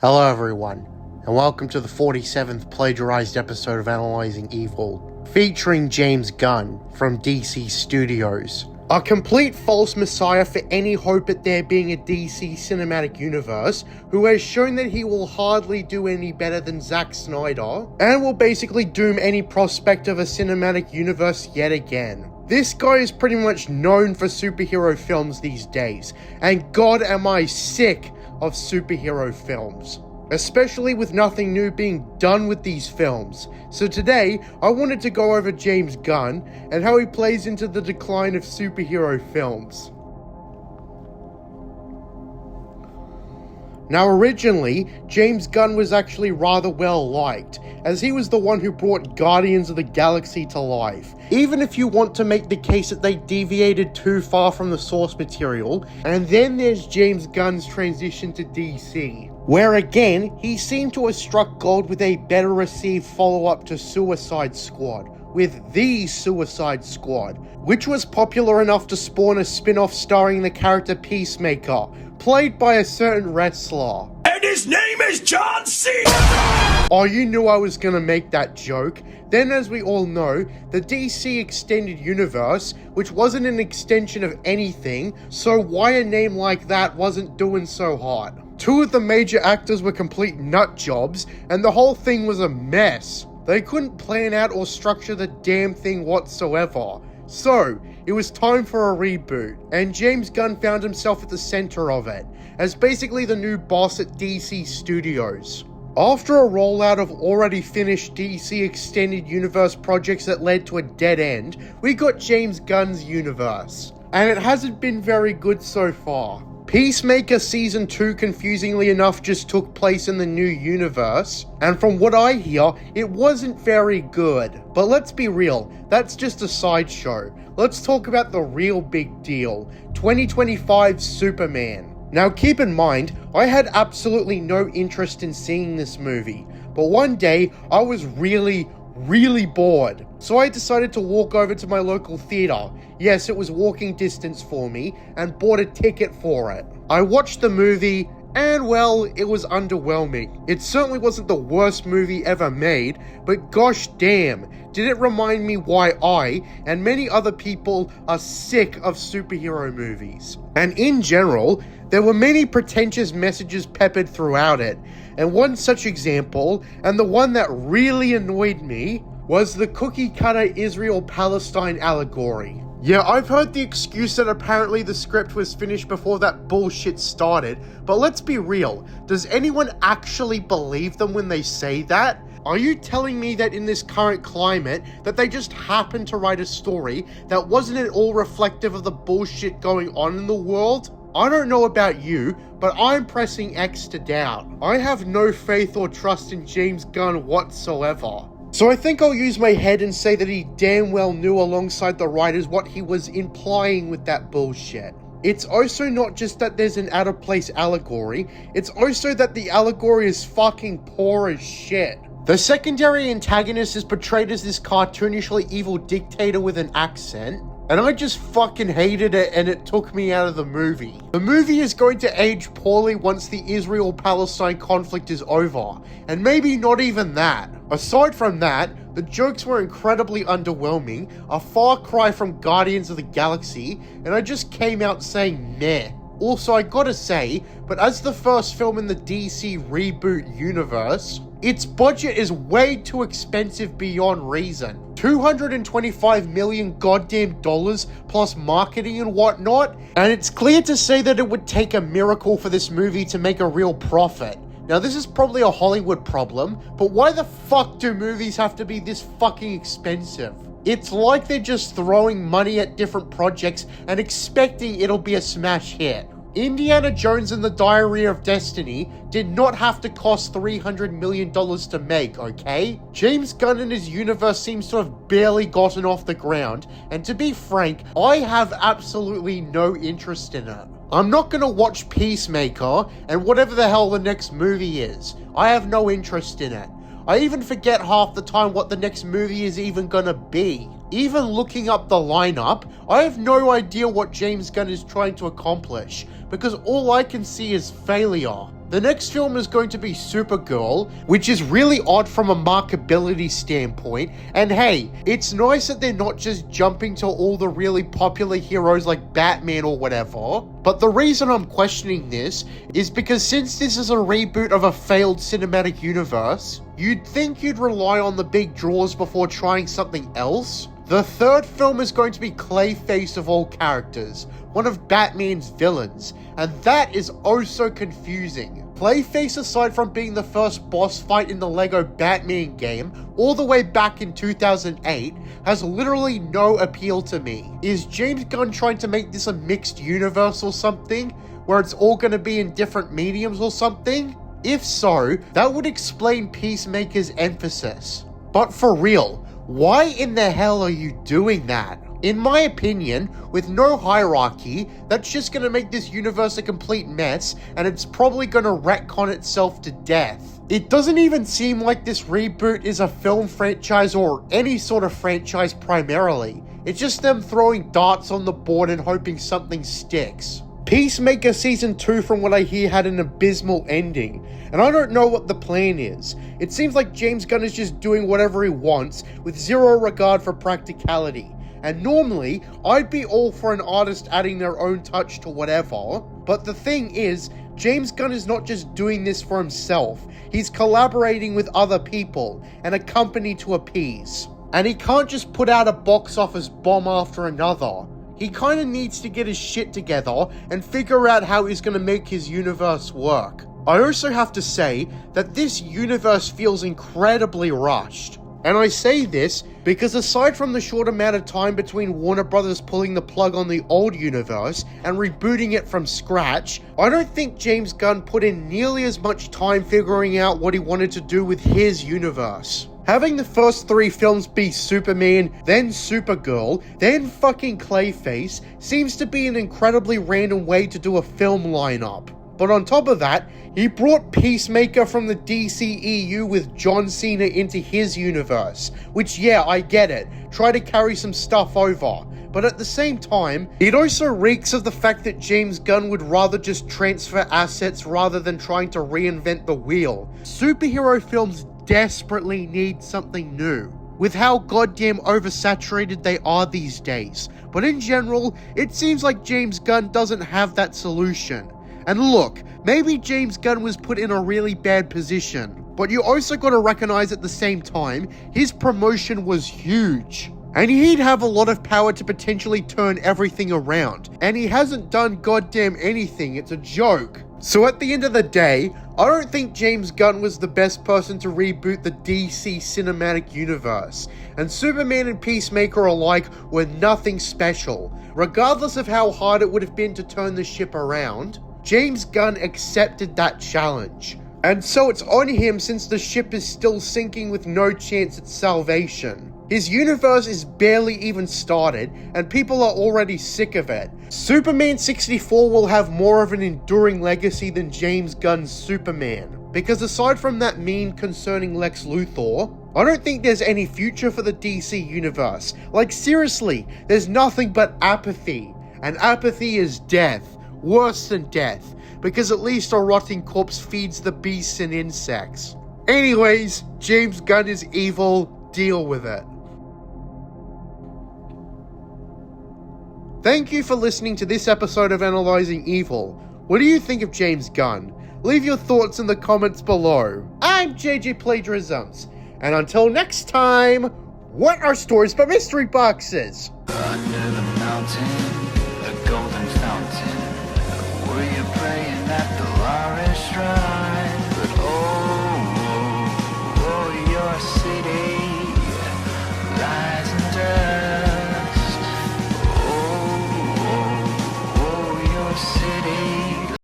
Hello everyone, and welcome to the 47th plagiarized episode of Analyzing Evil, featuring James Gunn from DC Studios. A complete false messiah for any hope at there being a DC cinematic universe, who has shown that he will hardly do any better than Zack Snyder, and will basically doom any prospect of a cinematic universe yet again. This guy is pretty much known for superhero films these days, and god am I sick of superhero films, especially with nothing new being done with these films. So today, I wanted to go over James Gunn and how he plays into the decline of superhero films. Now originally, James Gunn was actually rather well liked, as he was the one who brought Guardians of the Galaxy to life. Even if you want to make the case that they deviated too far from the source material, and then there's James Gunn's transition to DC, where again, he seemed to have struck gold with a better received follow-up to Suicide Squad, with The Suicide Squad, which was popular enough to spawn a spin-off starring the character Peacemaker, played by a certain wrestler. And his name is John Cena! Oh, you knew I was gonna make that joke. Then, as we all know, the DC Extended Universe, which wasn't an extension of anything, so why a name like that wasn't doing so hot. Two of the major actors were complete nut jobs, and the whole thing was a mess. They couldn't plan out or structure the damn thing whatsoever. So, it was time for a reboot, and James Gunn found himself at the center of it, as basically the new boss at DC Studios. After a rollout of already finished DC Extended Universe projects that led to a dead end, we got James Gunn's universe, and it hasn't been very good so far. Peacemaker Season 2, confusingly enough, just took place in the new universe, and from what I hear, it wasn't very good. But let's be real, that's just a sideshow. Let's talk about the real big deal, 2025 Superman. Now keep in mind, I had absolutely no interest in seeing this movie, but one day, I was really bored. So I decided to walk over to my local theater. Yes, it was walking distance for me, and bought a ticket for it. I watched the movie, and well, it was underwhelming. It certainly wasn't the worst movie ever made, but gosh damn, did it remind me why I, and many other people, are sick of superhero movies. And in general, there were many pretentious messages peppered throughout it, and one such example, and the one that really annoyed me, was the cookie-cutter Israel-Palestine allegory. Yeah, I've heard the excuse that apparently the script was finished before that bullshit started, but let's be real, does anyone actually believe them when they say that? Are you telling me that in this current climate, that they just happened to write a story that wasn't at all reflective of the bullshit going on in the world? I don't know about you, but I'm pressing X to doubt. I have no faith or trust in James Gunn whatsoever. So I think I'll use my head and say that he damn well knew alongside the writers what he was implying with that bullshit. It's also not just that there's an out of place allegory, it's also that the allegory is fucking poor as shit. The secondary antagonist is portrayed as this cartoonishly evil dictator with an accent, and I just fucking hated it, and it took me out of the movie. The movie is going to age poorly once the Israel-Palestine conflict is over, and maybe not even that. Aside from that, the jokes were incredibly underwhelming, a far cry from Guardians of the Galaxy, and I just came out saying meh. Also, I gotta say, but as the first film in the DC reboot universe, its budget is way too expensive beyond reason. $225 million goddamn dollars plus marketing and whatnot, and it's clear to say that it would take a miracle for this movie to make a real profit. Now this is probably a Hollywood problem, but why the fuck do movies have to be this fucking expensive? It's like they're just throwing money at different projects and expecting it'll be a smash hit. Indiana Jones and the Diary of Destiny did not have to cost $300 million to make, okay? James Gunn and his universe seems to have barely gotten off the ground, and to be frank, I have absolutely no interest in it. I'm not gonna watch Peacemaker, and whatever the hell the next movie is. I have no interest in it. I even forget half the time what the next movie is even gonna be. Even looking up the lineup, I have no idea what James Gunn is trying to accomplish, because all I can see is failure. The next film is going to be Supergirl, which is really odd from a markability standpoint, and hey, it's nice that they're not just jumping to all the really popular heroes like Batman or whatever, but the reason I'm questioning this is because since this is a reboot of a failed cinematic universe, you'd think you'd rely on the big draws before trying something else. The third film is going to be Clayface of all characters, one of Batman's villains, and that is oh so confusing. Clayface, aside from being the first boss fight in the LEGO Batman game all the way back in 2008, has literally no appeal to me. Is James Gunn trying to make this a mixed universe or something, where it's all going to be in different mediums or something? If so, that would explain Peacemaker's emphasis. But for real, why in the hell are you doing that? In my opinion, with no hierarchy, that's just gonna make this universe a complete mess, and it's probably gonna retcon itself to death. It doesn't even seem like this reboot is a film franchise or any sort of franchise primarily. It's just them throwing darts on the board and hoping something sticks. Peacemaker Season 2, from what I hear, had an abysmal ending, and I don't know what the plan is. It seems like James Gunn is just doing whatever he wants, with zero regard for practicality. And normally, I'd be all for an artist adding their own touch to whatever, but the thing is, James Gunn is not just doing this for himself, he's collaborating with other people, and a company to appease. And he can't just put out a box office bomb after another. He kinda needs to get his shit together and figure out how he's gonna make his universe work. I also have to say that this universe feels incredibly rushed. And I say this because aside from the short amount of time between Warner Brothers pulling the plug on the old universe and rebooting it from scratch, I don't think James Gunn put in nearly as much time figuring out what he wanted to do with his universe. Having the first 3 films be Superman, then Supergirl, then fucking Clayface seems to be an incredibly random way to do a film lineup. But on top of that, he brought Peacemaker from the DCEU with John Cena into his universe, which yeah, I get it, try to carry some stuff over. But at the same time, it also reeks of the fact that James Gunn would rather just transfer assets rather than trying to reinvent the wheel. Superhero films desperately need something new, with how goddamn oversaturated they are these days. But in general, it seems like James Gunn doesn't have that solution. And look, maybe James Gunn was put in a really bad position, but you also gotta recognize at the same time, his promotion was huge. And he'd have a lot of power to potentially turn everything around. And he hasn't done goddamn anything, it's a joke. So at the end of the day, I don't think James Gunn was the best person to reboot the DC cinematic universe. And Superman and Peacemaker alike were nothing special. Regardless of how hard it would have been to turn the ship around, James Gunn accepted that challenge. And so it's on him since the ship is still sinking with no chance at salvation. His universe is barely even started, and people are already sick of it. Superman 64 will have more of an enduring legacy than James Gunn's Superman, because aside from that meme concerning Lex Luthor, I don't think there's any future for the DC universe. Like seriously, there's nothing but apathy. And apathy is death. Worse than death, because at least a rotting corpse feeds the beasts and insects. Anyways, James Gunn is evil, deal with it. Thank you for listening to this episode of Analyzing Evil. What do you think of James Gunn? Leave your thoughts in the comments below. I'm JJ Plagiarisms, and until next time, what are stories but mystery boxes? Under the mountain, the golden fountain, were you praying at the